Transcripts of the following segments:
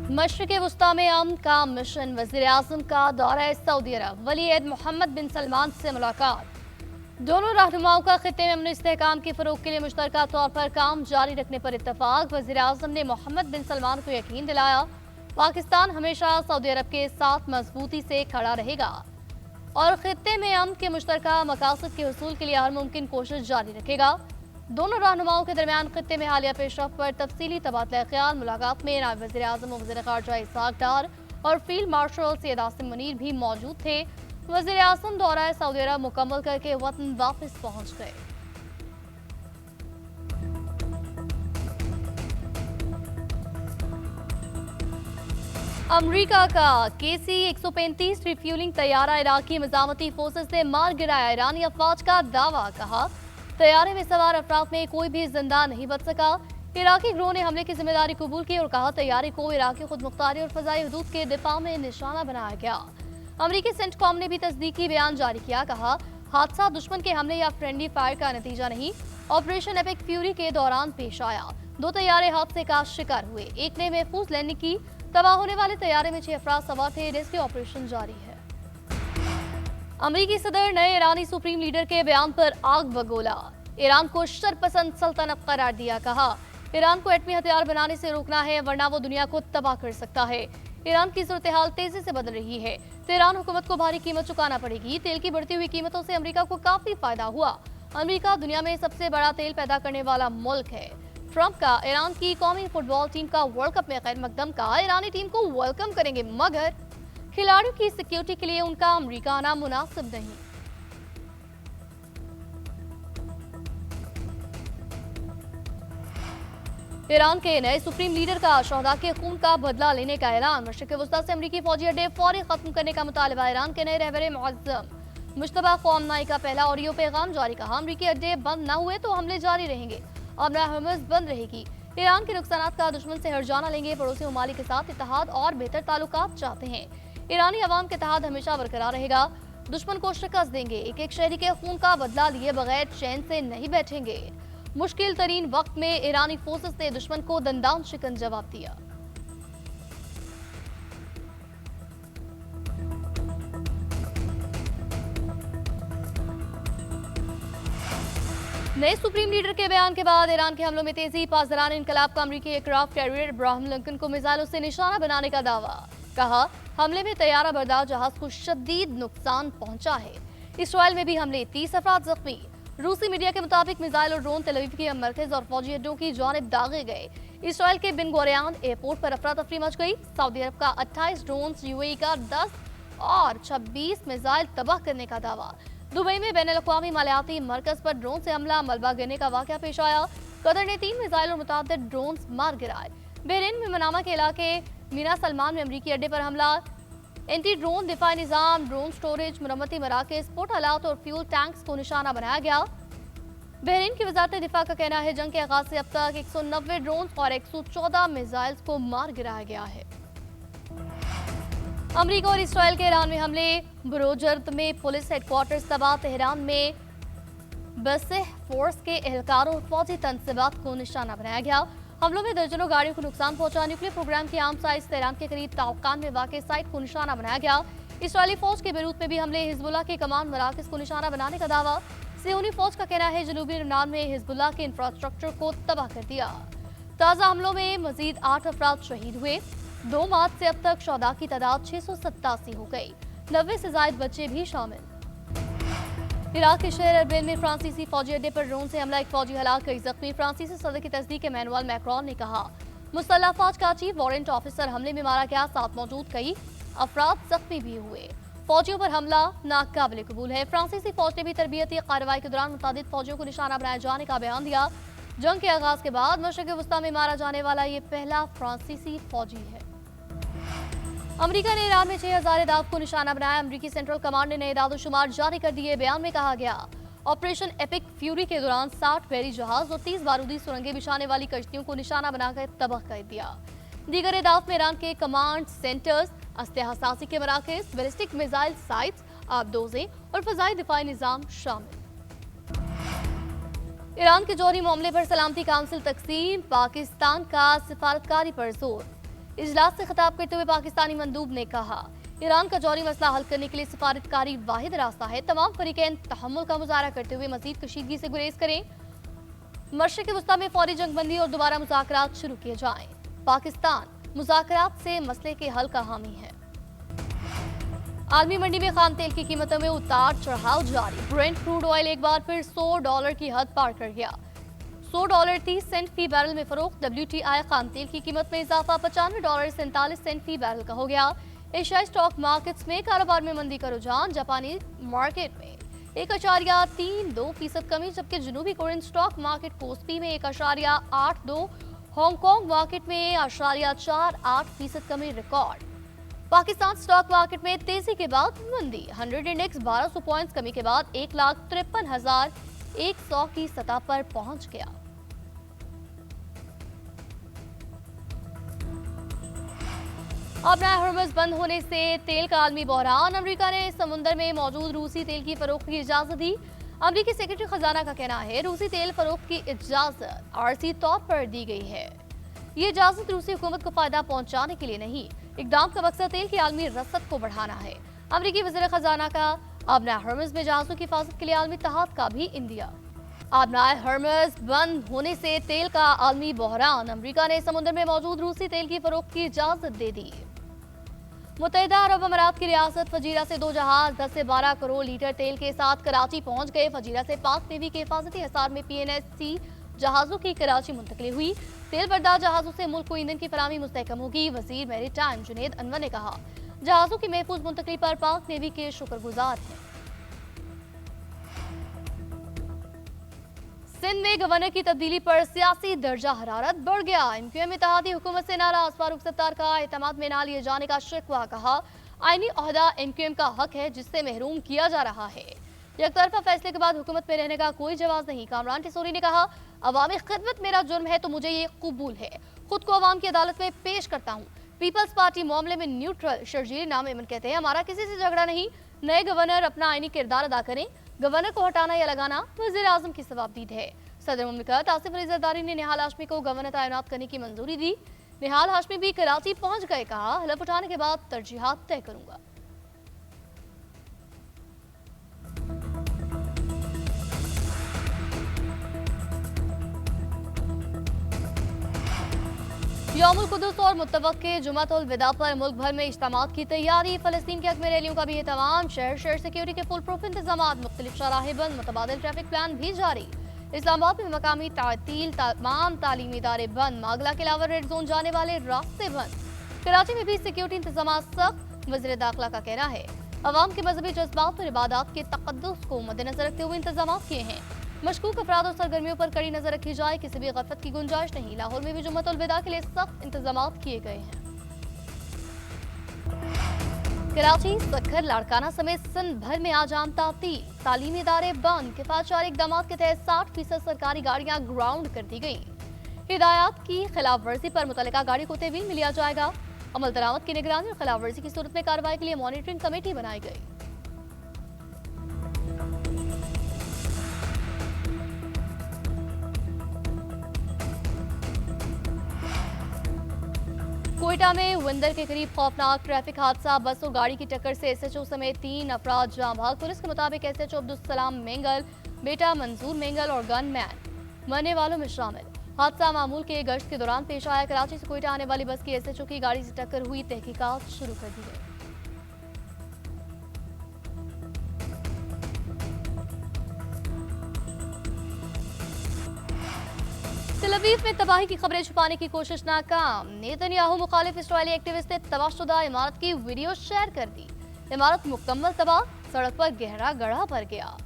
मशरिक़ वुस्ता में अमन का मिशन, वज़ीर-ए-आज़म का दौरा सऊदी अरब, वली-ए-अहद मोहम्मद बिन सलमान से मुलाकात। दोनों रहनुमाओं का खित्ते में अमन इस्तेहकाम के फ़रोग़ के लिए मुश्तरका तौर पर काम जारी रखने पर इत्तफ़ाक़। वज़ीर-ए-आज़म ने मोहम्मद बिन सलमान को यकीन दिलाया पाकिस्तान हमेशा सऊदी अरब के साथ मजबूती से खड़ा रहेगा और खित्ते में अमन के मुश्तरका मकासद के हुसूल के लिए हर मुमकिन कोशिश जारी रखेगा। दोनों रहनुमाओं के दरमियान खित्ते में हालिया पेशरफ्त पर तफसीली तबादला ख्याल। मुलाकात में नायब वज़ीर-ए-आज़म और वज़ीर ख़ारजा इसहाक़ डार और फील्ड मार्शल सैयद आसिम मुनीर भी मौजूद थे। वज़ीर-ए-आज़म दौरा सऊदी अरब मुकम्मल करके वतन वापस पहुंच गए। अमरीका का KC-135 रिफ्यूलिंग तैयारा इराकी मज़ामती फोर्सेस ने मार गिराया, ईरानी अफवाज का दावा। कहा तैयारे में सवार अफराद में कोई भी जिंदा नहीं बच सका। इराकी गिरोह ने हमले की जिम्मेदारी कबूल की और कहा तैयारे को इराकी खुद मुख्तारी और फजाई हदूद के दिफा में निशाना बनाया गया। अमरीकी सेंटकॉम ने भी तस्दीकी बयान जारी किया। कहा हादसा दुश्मन के हमले या फ्रेंडली फायर का नतीजा नहीं, ऑपरेशन एपिक फ्यूरी के दौरान पेश आया। 2 तैयारे हादसे का शिकार हुए, एक ने महफूज लैंडिंग की। तबाह होने वाले तैयारे में 6 अफराद सवार थे। रेस्क्यू ऑपरेशन जारी है। अमरीकी सदर नए ईरानी सुप्रीम लीडर के बयान पर आग बगोला, ईरान को शरपसंद सल्तनत करार दिया। कहा ईरान को एटमी हथियार बनाने से रोकना है वरना वो दुनिया को तबाह कर सकता है। ईरान की सूरत हाल तेजी से बदल रही है, तेहरान हुकूमत को भारी कीमत चुकाना पड़ेगी। तेल की बढ़ती हुई कीमतों से अमरीका को काफी फायदा हुआ। अमरीका दुनिया में सबसे बड़ा तेल पैदा करने वाला मुल्क है। ट्रंप का ईरान की कौमी फुटबॉल टीम का वर्ल्ड कप में खैर मकदम का, ईरानी टीम को वेलकम करेंगे मगर खिलाड़ियों की सिक्योरिटी के लिए उनका अमरीका आना मुनासिब नहीं। ईरान के नए सुप्रीम लीडर का शहदा के खून का बदला लेने का ऐलान। मशरिक़ वुस्ता से अमरीकी फौजी अड्डे फौरी खत्म करने का मुतालबा। ईरान के नए रहबर मुअज़्ज़म मुश्तबा क़ौमनाई का पहला ऑडियो पैगाम जारी। कहा अमरीकी अड्डे बंद न हुए तो हमले जारी रहेंगे, अब हरमुज़ बंद रहेगी। ईरान के नुकसानात का दुश्मन से हर्जाना लेंगे, पड़ोसी ममालिक के साथ इत्तेहाद और बेहतर ताल्लुकात चाहते हैं। ईरानी अवाम के इत्तेहाद हमेशा बरकरार रहेगा, दुश्मन को शिकस्त देंगे, एक एक शहरी के खून का बदला लिए बगैर चैन से नहीं बैठेंगे। मुश्किल तरीन वक्त में ईरानी फोर्सेस ने दुश्मन को दंदान शिकन जवाब दिया। नए सुप्रीम लीडर के बयान के बाद ईरान के हमलों में तेजी। पासदारान इनकलाब का अमरीकी एयरक्राफ्ट कैरियर इब्राहिम लिंकन को मिसाइलों से निशाना बनाने का दावा। कहा हमले में तैयारा बरदार जहाज को शदीद नुकसान पहुंचा है। इसराइल में भी हमले, 30 अफराद जख्मी। रूसी मीडिया के मुताबिक मिसाइल और ड्रोन तेल अवीव के मरकज और फौजी अड्डों की जानिब दागे गए। इसराइल के बिन गुरियान एयरपोर्ट पर अफरा तफरी मच गई। सऊदी अरब का 28 ड्रोन, यूएई का 10 और 26 मिसाइल तबाह करने का दावा। दुबई में बैनुल-अक़वामी मालियाती मरकज पर ड्रोन से हमला, मलबा गिरने का वाक़या पेश आया। कतर ने 3 मिसाइल और मुतअद्दिद ड्रोन मार गिराए। बहरीन में मनामा के इलाके मीना सलमान में अमरीकी अड्डे पर हमला, एंटी ड्रोन दिफाई निज़ाम, ड्रोन स्टोरेज, मरम्मती मराकज़, स्पोर्ट आलात और फ्यूल टैंक्स को निशाना बनाया गया। बहरीन की वज़ारत दिफा का कहना है जंग के आगाज से अब तक 190 ड्रोन और 114 मिसाइल्स को मार गिराया गया है। अमरीका और इसराइल के ईरान में हमले, बुरोजर्द में पुलिस हेडक्वार्टर्स तबाह, तेहरान में बसह फोर्स के एहलकारों और फौजी तनसीबात को निशाना बनाया गया। हमलों में दर्जनों गाड़ियों को नुकसान पहुंचा। न्यूक्लियर प्रोग्राम की आम साइज तेहरान के करीब तावकान में वाक़ साइट को निशाना बनाया गया। इसराइली फौज के बेरूत में भी हमले, हिजबुल्लाह के कमान मराकज़ को निशाना बनाने का दावा। सियोनी फौज का कहना है जनूबी लबनान में हिजबुल्लाह के इंफ्रास्ट्रक्चर को तबाह कर दिया। ताज़ा हमलों में मजीद 8 अफराद शहीद हुए। 2 मार्च से अब तक शहदा की तादाद 687 हो गई, 90 से ज़ायद बच्चे भी शामिल। इराक के शहर अरबिल में फ्रांसीसी फौजी अड्डे पर ड्रोन से हमला, एक फौजी हलाक, कई जख्मी। फ्रांसीसी सदर की तस्दीक इमैनुअल मैक्रोन ने कहा मुसल्लह फौज का चीफ वारंट ऑफिसर हमले में मारा गया, साथ मौजूद कई अफराद जख्मी भी हुए। फौजियों पर हमला नाकाबिल कबूल है। फ्रांसीसी फौज ने भी तरबियती कार्रवाई के दौरान मुतादिद फौजियों को निशाना बनाए जाने का बयान दिया। जंग के आगाज के बाद मशरिक़ वुस्ता में मारा जाने वाला ये पहला फ्रांसीसी फौजी है। अमरीका ने ईरान में 6000 अहदाफ को निशाना बनाया। अमरीकी सेंट्रल कमांड ने नए दादोशुमार जारी कर दिए। बयान में कहा गया ऑपरेशन एपिक फ्यूरी के दौरान 60 बहरी जहाज और 30 बारूदी सुरंगें बिछाने वाली कश्तियों को निशाना बनाकर तबाह कर दिया। दीगर अहदाफ में ईरान के कमांड सेंटर्स, अस्लहा साजी के मराकज़, बैलिस्टिक मिसाइल साइट्स, आबदोज़ें और फजाई दिफाई निज़ाम शामिल। ईरान के जौहरी मामले पर सलामती काउंसिल तकसीम, पाकिस्तान का सिफारतकारी पर जोर। इजलास से खिताब करते हुए पाकिस्तानी मंदूब ने कहा, ईरान का जौहरी मसला हल करने के लिए सिफारतकारी वाहिद रास्ता है। तमाम फरीकैन तहम्मुल का मुजाहरा करते हुए मजीद कशीदगी से गुरेज करें। मशरिक़ वस्ता में फौरी जंगबंदी और दोबारा मुज़ाकरात शुरू किए जाएं। पाकिस्तान मुज़ाकरात से मसले के हल का हामी है। आलमी मंडी में खाम तेल की कीमतों में उतार चढ़ाव जारी। ब्रेंट क्रूड ऑयल एक बार फिर $100 की हद पार कर गया। $100.30 फी बैरल में फरोख्त। WTI खाम तेल की कीमत में इजाफा $95.47 फी बैरल का हो गया। एशियाई स्टॉक मार्केट्स में कारोबार में मंदी का रुझान। जापानी मार्केट में 1.32% कमी, जबकि जनूबी कोरियन स्टॉक मार्केट कोस्पी में 1.82, हांगकांग मार्केट में 0.48% कमी रिकॉर्ड। पाकिस्तान स्टॉक मार्केट में तेजी के बाद मंदी। 100 इंडेक्स 1200 पॉइंट्स कमी के बाद 1,53,100 की सतह पर पहुंच गया। अब हॉर्मज़ बंद होने से तेल का आलमी बहरान। अमेरिका ने समुद्र में मौजूद रूसी तेल की फरोख्त की इजाजत दी। अमेरिकी सेक्रेटरी खजाना का कहना है, रूसी तेल फरोख्त की इजाजत आरजी तौर पर दी गई है। ये इजाजत रूसी हुकूमत को फायदा पहुंचाने के लिए नहीं, इकदाम का मकसद तेल की आलमी रसद को बढ़ाना है। अमेरिकी वज़ीर खजाना का अब हॉर्मज़ में जहाजों की हिफाजत के लिए आलमी इत्तेहाद का भी इंदिया। अब हॉर्मज़ बंद होने से तेल का आलमी बहरान। अमेरिका ने समुद्र में मौजूद रूसी तेल की फरोख्त की इजाजत दे दी। मुत्तहिदा अरब अमारात की रियासत फजीरा से 2 जहाज 10 से 12 करोड़ लीटर तेल के साथ कराची पहुंच गए। फजीरा से पाक नेवी के हिफाजती हिसार में PNSC जहाजों की कराची मुंतकिली हुई। तेल बरदार जहाजों से मुल्क को ईंधन की फराहमी मुस्तहकम होगी। वजीर मैरीटाइम जुनेद अनवर ने कहा, जहाजों की महफूज मुंतकिली पर पाक नेवी के शुक्रगुजार हैं। सिंध में गवर्नर की तब्दीली पर सियासी दर्जा हरारत बढ़ गया। MQM इत्तेहादी हुकूमत से नाराज। फारूक सत्तार का एतमाद में ना लिए जाने का शिकवा। कहा, आईनी ओहदा MQM का हक है जिससे महरूम किया जा रहा है। एकतरफा फैसले के बाद हुकूमत में रहने का कोई जवाब नहीं। कामरान टिसोरी ने कहा, अवामी खिदमत मेरा जुर्म है तो मुझे ये कबूल है। खुद को अवाम की अदालत में पेश करता हूँ। पीपल्स पार्टी मामले में न्यूट्रल। शर्जील नाम एमन कहते हैं, हमारा किसी से झगड़ा नहीं। नए गवर्नर अपना आईनी किरदार अदा करें। गवर्नर को हटाना या लगाना वज़ीर आज़म की जवाबदीद है। सदर मुमलिकत आसिफ अली जरदारी ने निहाल हाशमी को गवर्नर तैनात करने की मंजूरी दी। निहाल हाशमी भी कराची पहुंच गए। कहा, हलफ उठाने के बाद तरजीहात तय करूंगा। यौमुल कुदस और मुत्तवक्के जुमातुल विदा पर मुल्क भर में इज्तिमात की तैयारी। फलस्तीन के हक में रैलियों का भी एहतमाम। शहर शहर सिक्योरिटी के फुल प्रूफ इंतजाम। मुख्तलिफ शाहराहें बंद। मुतबादिल ट्रैफिक प्लान भी जारी। इस्लामाबाद में मकामी तातील तमाम तालीमी इदारे बंद। मागला के अलावा रेड जोन जाने वाले रास्ते बंद। कराची में भी सिक्योरिटी इंतजाम सख्त। वज़ीर दाखिला का कहना है, अवाम के मजहबी जज्बात और इबादत के तक़द्दुस को मद्देनजर रखते हुए इंतजाम किए हैं। मशकूक अफराद और सरगर्मियों पर कड़ी नजर रखी जाए। किसी भी गफलत की गुंजाइश नहीं। लाहौर में भी जुम्मतुल विदा के लिए सख्त इंतजाम किए गए हैं। कराची, सक्खर, लाड़काना समेत सिंध भर में आज आम तातील। तालीमी इदारे बंद। किफायतशारी इक़दाम के तहत 60% सरकारी गाड़ियां ग्राउंड कर दी गई। हिदायत की खिलाफ वर्जी पर मुतल्लिका गाड़ी को तहवील में लिया जाएगा। अमल दरामद की निगरानी और खिलाफ वर्जी की सूरत में कार्रवाई के लिए मॉनिटरिंग कमेटी बनाई गई। कोयटा में विंदर के करीब खौफनाक ट्रैफिक हादसा। बस और गाड़ी की टक्कर से SHO समेत 3 अफराद जाँ बहक। पुलिस के मुताबिक SHO अब्दुल सलाम मेंगल, बेटा मंजूर मेंगल और गनमैन मरने वालों में शामिल। हादसा मामूल के गश्त के दौरान पेश आया। कराची से कोयटा आने वाली बस की SHO की गाड़ी से टक्कर हुई। तहकीकात शुरू कर दी गई। तेल अवीव में तबाही की खबरें छुपाने की कोशिश नाकाम। नेतन्याहू मुखालिफ इस्राएली एक्टिविस्ट ने तबाहशुदा इमारत की वीडियो शेयर कर दी। इमारत मुकम्मल तबाह, सड़क पर गहरा गड्ढा भर गया।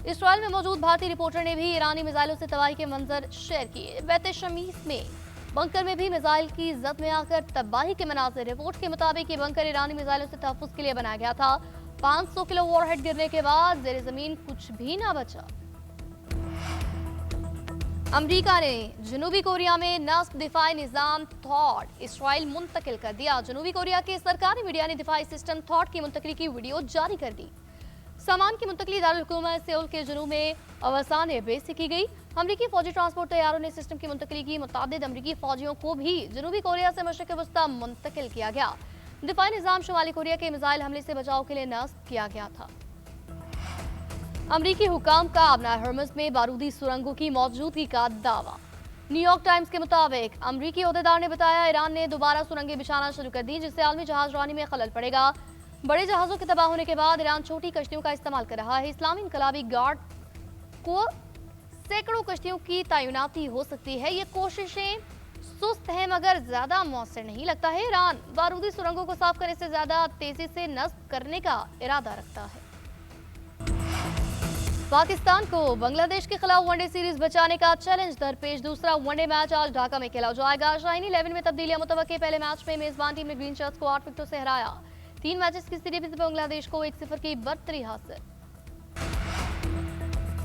इस्राएल में मौजूद भारतीय रिपोर्टर ने भी ईरानी मिसाइलों से तबाही के मंजर शेयर किए। बैत शमीस में बंकर में भी मिसाइल की जद में आकर तबाही के मनाजिर। रिपोर्ट के मुताबिक ये बंकर ईरानी मिसाइलों से तहफ़्फ़ुज़ के लिए बनाया गया था। 500 किलो वॉरहेड गिरने के बाद ज़ेरे ज़मीन कुछ भी ना बचा। अमेरिका ने जनूबी कोरिया में नस्ब दिफाई निज़ाम थॉट इसराइल मुंतकिल कर दिया। जनूबी कोरिया के सरकारी मीडिया ने दिफाई सिस्टम थॉट की मुंतकिली की वीडियो जारी कर दी। सामान की मुंतकली दारुल हुकूमत सेउल के जुनूब में अवसान बेस से की गई। अमरीकी फौजी ट्रांसपोर्ट तैयारों ने सिस्टम की मुंतकली की। मुतादिद अमरीकी फौजियों को भी जनूबी कोरिया से मशरक़ वस्ता मुंतकिल किया गया। दिफाई निज़ाम शुमाली कोरिया के मिसाइल हमले से बचाव के लिए नस्ब किया गया था। अमरीकी हुकाम का अपना हर्मस में बारूदी सुरंगों की मौजूदगी का दावा। न्यूयॉर्क टाइम्स के मुताबिक अमरीकी ओहदेदार ने बताया ईरान ने दोबारा सुरंगें बिछाना शुरू कर दी, जिससे आलमी जहाजरानी में खलल पड़ेगा। बड़े जहाजों के तबाह होने के बाद ईरान छोटी कश्तियों का इस्तेमाल कर रहा है। इस्लामी इनकलाबी गार्ड को सैकड़ों कश्तियों की तैनाती हो सकती है। ये कोशिशें सुस्त हैं मगर ज्यादा मौसर नहीं लगता है। ईरान बारूदी सुरंगों को साफ करने से ज्यादा तेजी से नस्ब करने का इरादा रखता है। पाकिस्तान को बांग्लादेश के खिलाफ वनडे सीरीज बचाने का चैलेंज दरपेश। दूसरा वनडे मैच आज ढाका में खेला जाएगा। शाहीन 11 में तब्दीलियां मुतवक्के। पहले मैच में मेजबान टीम ने ग्रीन शर्ट्स को 8 विकेटों से हराया। 3 मैचेस की सीरीज में बांग्लादेश को 1-0 की बढ़तरी हासिल।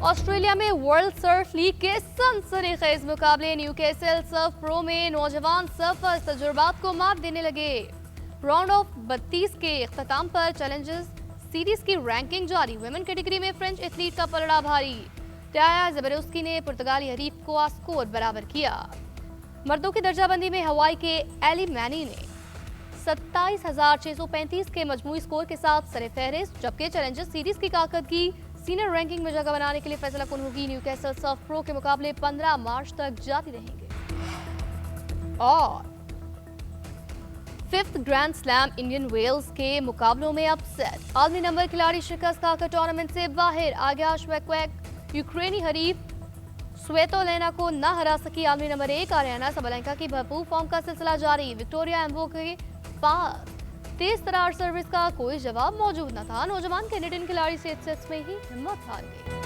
ऑस्ट्रेलिया में वर्ल्ड सर्फ लीग के सनसनीखेज मुकाबले। न्यूकैसल सर्फ प्रो में नौजवान सर्फर्स तजुर्बात को मात देने लगे। राउंड ऑफ 32 के इख्तिताम पर चैलेंजर्स सीरीज की रैंकिंग जारी। वुमेन कैटेगरी में फ्रेंच एथलीट का पलड़ा भारी। टाया ज़बरदस्ती ने पुर्तगाली हरीफ को स्कोर बराबर किया। मर्दों की दर्जाबंदी में हवाई के एली मैनी ने 27,635 के मजमूई स्कोर के साथ सरे-फहरिस्त, जबकि चैलेंजर्स सीरीज की कारकर्दगी सीनियर रैंकिंग में जगह बनाने के लिए फैसला कुन होगी। न्यूकैसल सर्फ प्रो के मुकाबले 15 मार्च तक जारी रहेंगे। और 5th grand slam Indian Wales के मुकाबलों में अपसेट। आलमी नंबर खिलाड़ी शिकस्त खाकर टूर्नामेंट से बाहर। आगे श्वेक्वेक यूक्रेनी हरीफ स्वेतोलेना को न हरा सकी। आलमी नंबर 1 आर्याना सबलेंका की भरपूर फॉर्म का सिलसिला जारी। विक्टोरिया एम्बो के पास तेज तरार सर्विस का कोई जवाब मौजूद न था। नौजवान कैनेडियन खिलाड़ी से सेट्स में ही हिम्मत हार गई।